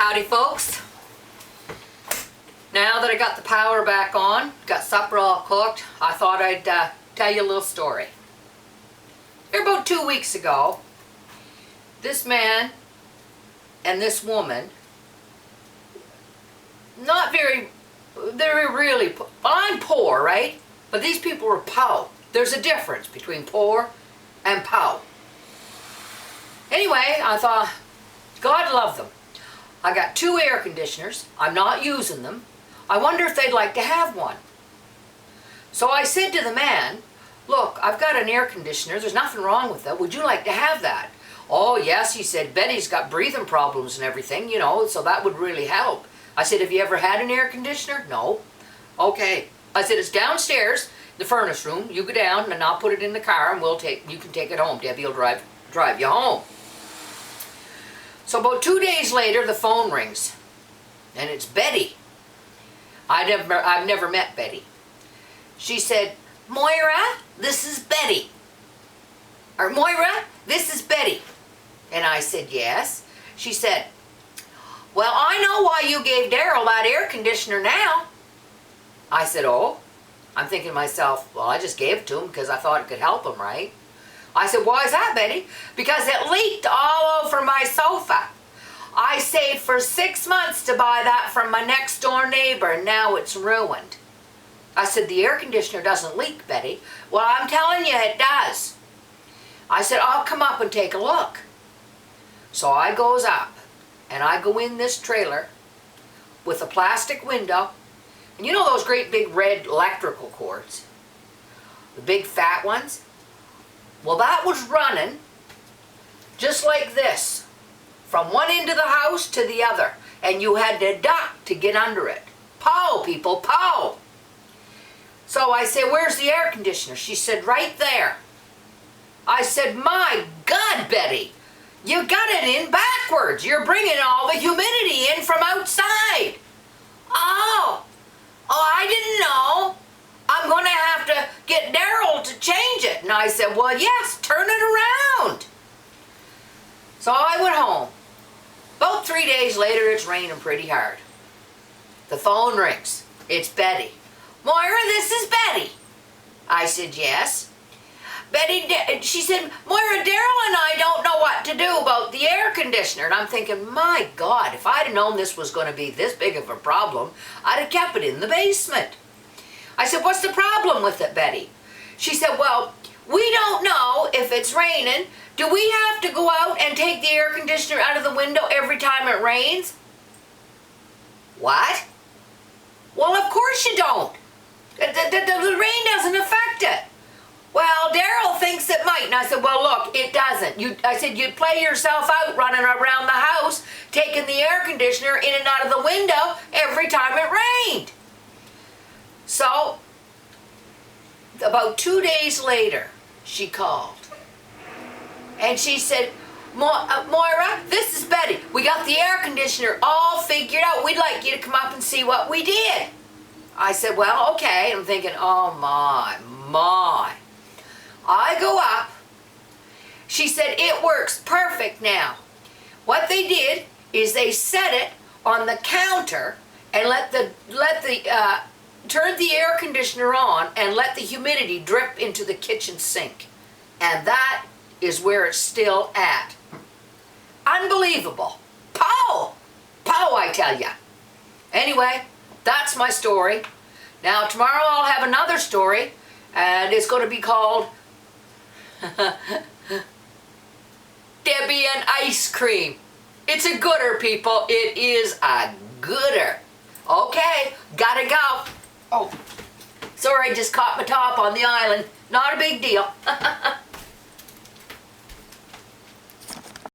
Howdy folks. Now that I got the power back on, got supper all cooked, I thought I'd tell you a little story. About 2 weeks ago, this man and this woman, they're really, I'm poor, right? But these people were pow. There's a difference between poor and pow. Anyway, I thought, God love them. I got 2 air conditioners. I'm not using them. I wonder if they'd like to have one. So I said to the man, look, I've got an air conditioner. There's nothing wrong with it. Would you like to have that? Oh, yes, he said. Betty's got breathing problems and everything, you know, so that would really help. I said, have you ever had an air conditioner? No. Okay. I said, it's downstairs, the furnace room. You go down and I'll put it in the car and you can take it home. Debbie will drive you home. So about 2 days later, the phone rings, and it's Betty. I've never met Betty. She said, Moira, this is Betty. Or Moira, this is Betty. And I said, yes. She said, well, I know why you gave Daryl that air conditioner now. I said, oh. I'm thinking to myself, well, I just gave it to him because I thought it could help him, right? I said, why is that, Betty? Because it leaked all over my sofa. I saved for 6 months to buy that from my next door neighbor, and now it's ruined. I said, the air conditioner doesn't leak, Betty. Well, I'm telling you, it does. I said, I'll come up and take a look. So I goes up, and I go in this trailer with a plastic window, and you know those great big red electrical cords? The big fat ones? Well, that was running just like this, from one end of the house to the other, and you had to duck to get under it. Pow, people, pow! So I said, where's the air conditioner? She said, right there. I said, my God, Betty, you got it in backwards. You're bringing all the humidity in from outside. Oh, I didn't know. I'm going to have to get Daryl to change it. And I said, well, yes, turn it around. So I went home. About 3 days later, it's raining pretty hard. The phone rings. It's Betty. Moira, this is Betty. I said, yes. Betty, she said, Moira, Daryl and I don't know what to do about the air conditioner. And I'm thinking, my God, if I'd have known this was going to be this big of a problem, I'd have kept it in the basement. I said, what's the problem with it, Betty? She said, well, we don't know if it's raining. Do we have to go out and take the air conditioner out of the window every time it rains? What? Well, of course you don't. The rain doesn't affect it. Well, Daryl thinks it might. And I said, well, look, it doesn't. I said, you'd play yourself out running around the house, taking the air conditioner in and out of the window every time it rained. So, about 2 days later, she called. And she said, Moira, this is Betty. We got the air conditioner all figured out. We'd like you to come up and see what we did. I said, well, okay. I'm thinking, oh my. I go up. She said, it works perfect now. What they did is they set it on the counter and turned the air conditioner on and let the humidity drip into the kitchen sink. And that is where it's still at. Unbelievable. Pow! Pow, I tell ya. Anyway, that's my story. Now, tomorrow I'll have another story, and it's going to be called Debbie and Ice Cream. It's a gooder, people. It is a gooder. Okay, gotta go. Oh, sorry, I just caught my top on the island. Not a big deal.